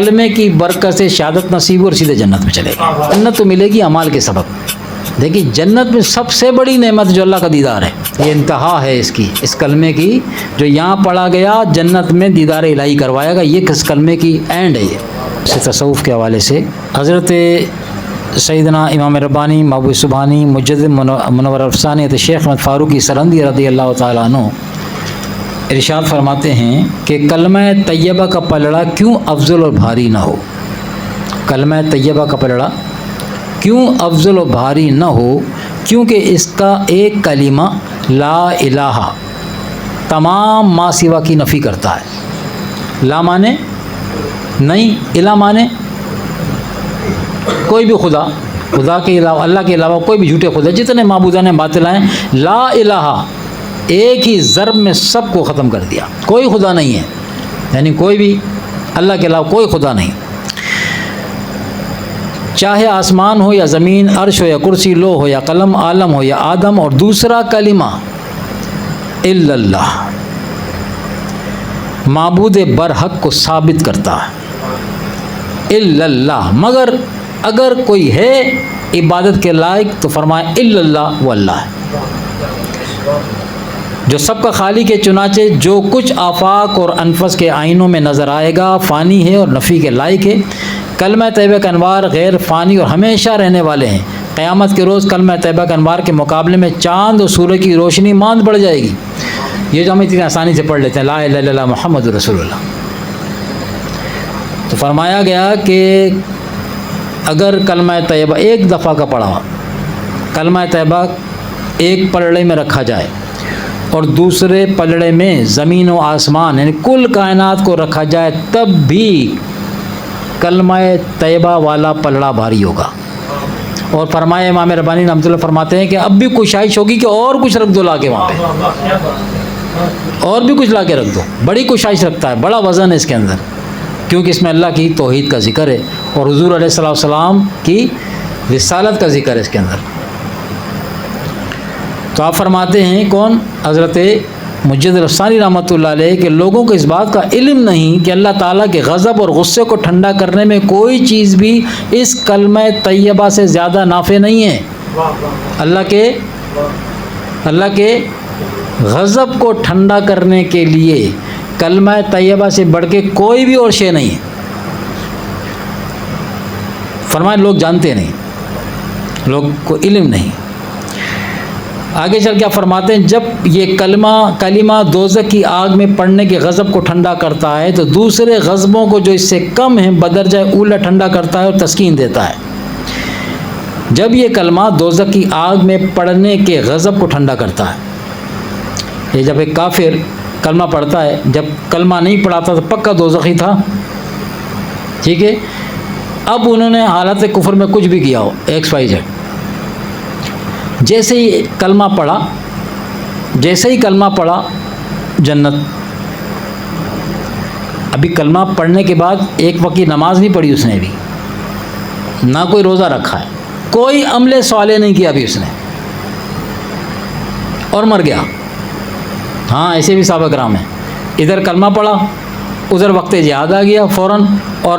کلمے کی برکت سے شہادت نصیب اور سیدھے جنت میں چلے گا. جنت تو ملے گی اعمال کے سبب. دیکھیے جنت میں سب سے بڑی نعمت جو اللہ کا دیدار ہے، یہ انتہا ہے اس کی، اس کلمے کی جو یہاں پڑھا گیا جنت میں دیدار الہی کروائے گا، یہ کس کلمے کی اینڈ ہے. یہ اس تصوف کے حوالے سے حضرت سیدنا امام ربانی محبوب سبحانی مجدد منور افسانی شیخ احمد فاروقی سرندی رضی اللہ تعالیٰ عنہ ارشاد فرماتے ہیں کہ کلمہ طیبہ کا پلڑا کیوں افضل اور بھاری نہ ہو. کلمہ طیبہ کا پلڑا کیوں افضل و بھاری نہ ہو، کیونکہ اس کا ایک کلمہ لا الہ تمام ما سوا کی نفی کرتا ہے. لا مانے نہیں، الہ مانے کوئی بھی خدا، خدا کے علاوہ اللہ کے علاوہ کوئی بھی جھوٹے خدا، جتنے معبودان باطل ہیں. لا الہ ایک ہی ضرب میں سب کو ختم کر دیا، کوئی خدا نہیں ہے، یعنی کوئی بھی اللہ کے علاوہ کوئی خدا نہیں، چاہے آسمان ہو یا زمین، عرش ہو یا کرسی، لوح ہو یا قلم، عالم ہو یا آدم. اور دوسرا کلمہ الا اللہ معبود برحق کو ثابت کرتا ہے. الا اللہ، مگر اگر کوئی ہے عبادت کے لائق تو فرمائے الا اللہ، وہ اللہ ہے جو سب کا خالق ہے. چنانچہ جو کچھ آفاق اور انفس کے آئینوں میں نظر آئے گا فانی ہے اور نفی کے لائق ہے. کلمہ طیبہ کے انوار غیر فانی اور ہمیشہ رہنے والے ہیں. قیامت کے روز کلمہ طیبہ کے انوار کے مقابلے میں چاند اور سورج کی روشنی ماند پڑ جائے گی. یہ جو ہم اتنی آسانی سے پڑھ لیتے ہیں لا الہ الا اللہ محمد رسول اللہ، تو فرمایا گیا کہ اگر کلمہ طیبہ ایک دفعہ کا پڑھا، کلمہ طیبہ ایک پلڑے میں رکھا جائے اور دوسرے پلڑے میں زمین و آسمان یعنی کل کائنات کو رکھا جائے، تب بھی کلمہ طیبہ والا پلڑا بھاری ہوگا. اور فرمایا امام ربانی رحمۃ اللہ فرماتے ہیں کہ اب بھی کوشش ہوگی کہ اور کچھ رکھ دو لا کے وہاں پہ، اور بھی کچھ لا کے رکھ دو. بڑی کوشش رکھتا ہے، بڑا وزن ہے اس کے اندر، کیونکہ اس میں اللہ کی توحید کا ذکر ہے اور حضور علیہ الصلوۃ والسلام کی رسالت کا ذکر ہے اس کے اندر. تو آپ فرماتے ہیں کون؟ حضرت مجدد الافسانی رحمۃ اللہ علیہ کہ لوگوں کو اس بات کا علم نہیں کہ اللہ تعالیٰ کے غضب اور غصے کو ٹھنڈا کرنے میں کوئی چیز بھی اس کلمہ طیبہ سے زیادہ نافع نہیں ہے. اللہ کے غضب کو ٹھنڈا کرنے کے لیے کلمہ طیبہ سے بڑھ کے کوئی بھی اور شے نہیں ہے. فرمائے لوگ جانتے نہیں، لوگ کو علم نہیں. آگے چل کیا فرماتے ہیں؟ جب یہ کلمہ دوزخ کی آگ میں پڑنے کے غضب کو ٹھنڈا کرتا ہے تو دوسرے غضبوں کو جو اس سے کم ہیں بدرجہ اولا ٹھنڈا کرتا ہے اور تسکین دیتا ہے. جب یہ کلمہ دوزخ کی آگ میں پڑنے کے غضب کو ٹھنڈا کرتا ہے، یہ جب ایک کافر کلمہ پڑھتا ہے، جب کلمہ نہیں پڑھاتا تو پکا دوزخی تھا، ٹھیک ہے. اب انہوں نے حالت کفر میں کچھ بھی کیا ہو ایکس وائی زیڈ، جیسے ہی کلمہ پڑھا جنت. ابھی کلمہ پڑھنے کے بعد ایک وقت کی نماز نہیں پڑھی اس نے، بھی نہ کوئی روزہ رکھا ہے، کوئی عمل صالح نہیں کیا ابھی اس نے، اور مر گیا. ہاں ایسے بھی صحابہ کرام ہیں، ادھر کلمہ پڑھا، ادھر وقت جہاد آ گیا فوراً اور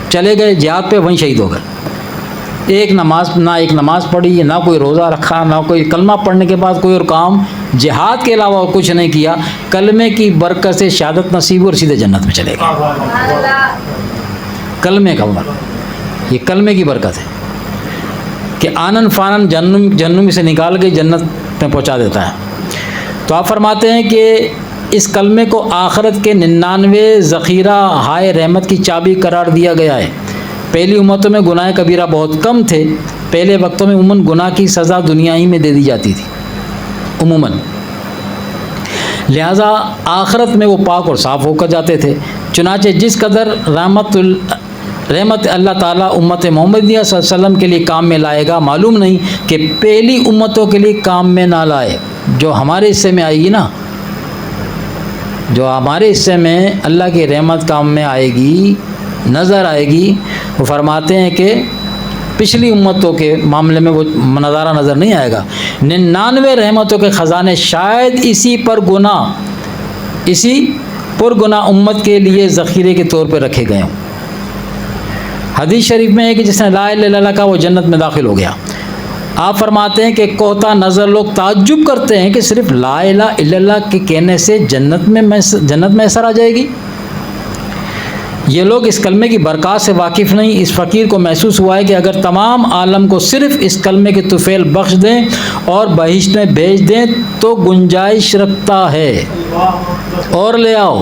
چلے گئے جہاد پہ، وہیں شہید ہو گئے. ایک نماز پڑھی، نہ کوئی روزہ رکھا، نہ کوئی کلمہ پڑھنے کے بعد کوئی اور کام، جہاد کے علاوہ اور کچھ نہیں کیا. کلمے کی برکت سے شہادت نصیب اور سیدھے جنت میں چلے گا. کلمے کا یہ کلمے کی برکت ہے کہ آنن فانن جہنم سے نکال کے جنت میں پہنچا دیتا ہے. تو آپ فرماتے ہیں کہ اس کلمے کو آخرت کے 99 ذخیرہ ہائے رحمت کی چابی قرار دیا گیا ہے. پہلی امتوں میں گناہ کبیرہ بہت کم تھے، پہلے وقتوں میں عموماً گناہ کی سزا دنیا ہی میں دے دی جاتی تھی عموماً، لہٰذا آخرت میں وہ پاک اور صاف ہو کر جاتے تھے. چنانچہ جس قدر رحمت اللہ تعالیٰ امت محمدیہ صلی اللہ علیہ وسلم کے لیے کام میں لائے گا، معلوم نہیں کہ پہلی امتوں کے لیے کام میں نہ لائے. جو ہمارے حصے میں آئے گی نا، جو ہمارے حصے میں اللہ کی رحمت کام میں آئے گی، نظر آئے گی، وہ فرماتے ہیں کہ پچھلی امتوں کے معاملے میں وہ نظارہ نظر نہیں آئے گا. 99 رحمتوں کے خزانے شاید اسی پر گناہ امت کے لیے ذخیرے کے طور پہ رکھے گئے ہوں. حدیث شریف میں ہے کہ جس نے لا الہ الا اللہ کہا وہ جنت میں داخل ہو گیا۔ آپ فرماتے ہیں کہ کوتا نظر لوگ تعجب کرتے ہیں کہ صرف لا الہ الا اللہ کے کہنے سے جنت میں میسر آ جائے گی۔ یہ لوگ اس کلمے کی برکات سے واقف نہیں۔ اس فقیر کو محسوس ہوا ہے کہ اگر تمام عالم کو صرف اس کلمے کے طفیل بخش دیں اور بہشت میں بھیج دیں تو گنجائش رکھتا ہے، اور لے آؤ۔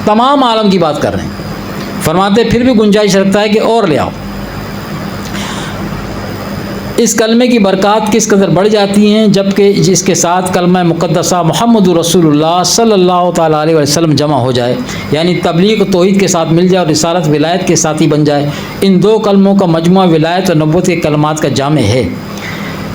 تمام عالم کی بات کر رہے ہیں، فرماتے پھر بھی گنجائش رکھتا ہے کہ اور لے آؤ۔ اس کلمے کی برکات کس قدر بڑھ جاتی ہیں جبکہ جس کے ساتھ کلمہ مقدسہ محمد رسول اللہ صلی اللہ تعالیٰ علیہ وسلم جمع ہو جائے، یعنی تبلیغ توحید کے ساتھ مل جائے اور رسالت ولایت کے ساتھی بن جائے۔ ان دو کلموں کا مجموعہ ولایت اور نبوت کے کلمات کا جامع ہے۔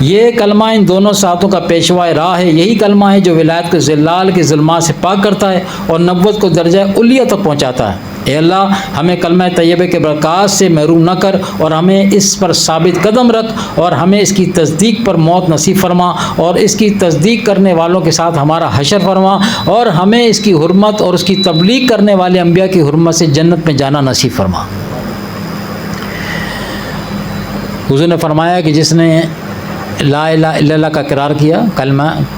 یہ کلمہ ان دونوں ساتھوں کا پیشوا راہ ہے۔ یہی کلمہ ہے جو ولایت کو ذلال کے ظلمات سے پاک کرتا ہے اور نبوت کو درجہ علیہ تک پہنچاتا ہے۔ اے اللہ ہمیں کلمہ طیبہ کے برکات سے محروم نہ کر اور ہمیں اس پر ثابت قدم رکھ اور ہمیں اس کی تصدیق پر موت نصیب فرما اور اس کی تصدیق کرنے والوں کے ساتھ ہمارا حشر فرما اور ہمیں اس کی حرمت اور اس کی تبلیغ کرنے والے انبیاء کی حرمت سے جنت میں جانا نصیب فرما۔ حضور نے فرمایا کہ جس نے لا الہ الا اللہ کا اقرار کیا،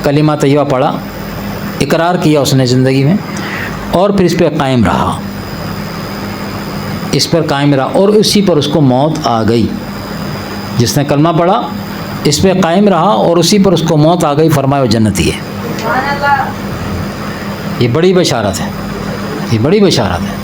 کلمہ طیبہ پڑھا، اقرار کیا اس نے زندگی میں اور پھر اس پہ قائم رہا، اس پر قائم رہا اور اسی پر اس کو موت آ گئی۔ جس نے کلمہ پڑھا، اس پہ قائم رہا اور اسی پر اس کو موت آ گئی، فرمایا وہ جنتی ہے۔ یہ بڑی بشارت ہے، یہ بڑی بشارت ہے۔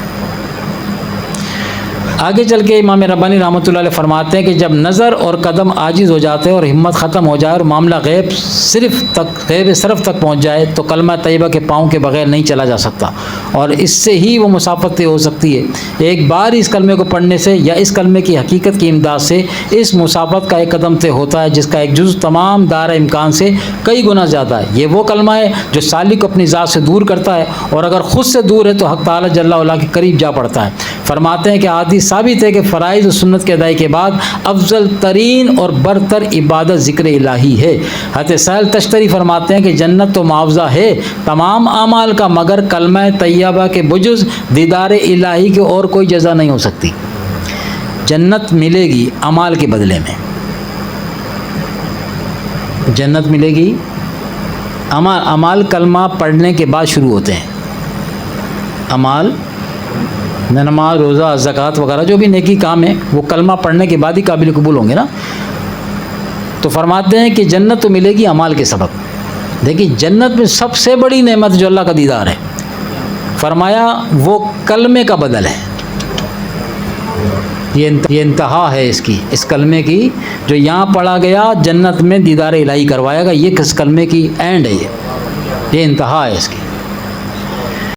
آگے چل کے امام ربانی رحمۃ اللہ علیہ فرماتے ہیں کہ جب نظر اور قدم عاجز ہو جاتے ہیں اور ہمت ختم ہو جائے اور معاملہ غیب صرف تک پہنچ جائے تو کلمہ طیبہ کے پاؤں کے بغیر نہیں چلا جا سکتا اور اس سے ہی وہ مسافت طے ہو سکتی ہے۔ ایک بار اس کلمے کو پڑھنے سے یا اس کلمے کی حقیقت کی امداد سے اس مسافت کا ایک قدم طے ہوتا ہے جس کا ایک جزء تمام دائرہ امکان سے کئی گنا زیادہ ہے۔ یہ وہ کلمہ ہے جو سالک کو اپنی ذات سے دور کرتا ہے اور اگر خود سے دور ہے تو حق تعالی جل وعلا کے قریب جا پڑتا ہے۔ فرماتے ہیں کہ حدیث ثابت ہے کہ فرائض و سنت کے ادائی کے بعد افضل ترین اور برتر عبادت ذکر الہی ہے۔ حضرت سہل تشتری فرماتے ہیں کہ جنت تو معاوضہ ہے تمام اعمال کا مگر کلمہ طیبہ کے بجز دیدار الہی کی اور کوئی جزا نہیں ہو سکتی۔ جنت ملے گی اعمال کے بدلے میں، جنت ملے گی اعمال کلمہ پڑھنے کے بعد شروع ہوتے ہیں۔ اعمال نماز، روزہ، زکوٰۃ وغیرہ جو بھی نیکی کام ہے وہ کلمہ پڑھنے کے بعد ہی قابل قبول ہوں گے نا۔ تو فرماتے ہیں کہ جنت تو ملے گی اعمال کے سبب۔ دیکھیے جنت میں سب سے بڑی نعمت جو اللہ کا دیدار ہے، فرمایا وہ کلمے کا بدل ہے۔ یہ انتہا ہے اس کلمے کی جو یہاں پڑھا گیا، جنت میں دیدار الہی کروایا گا۔ یہ کس کلمے کی اینڈ ہے، یہ انتہا ہے اس کی۔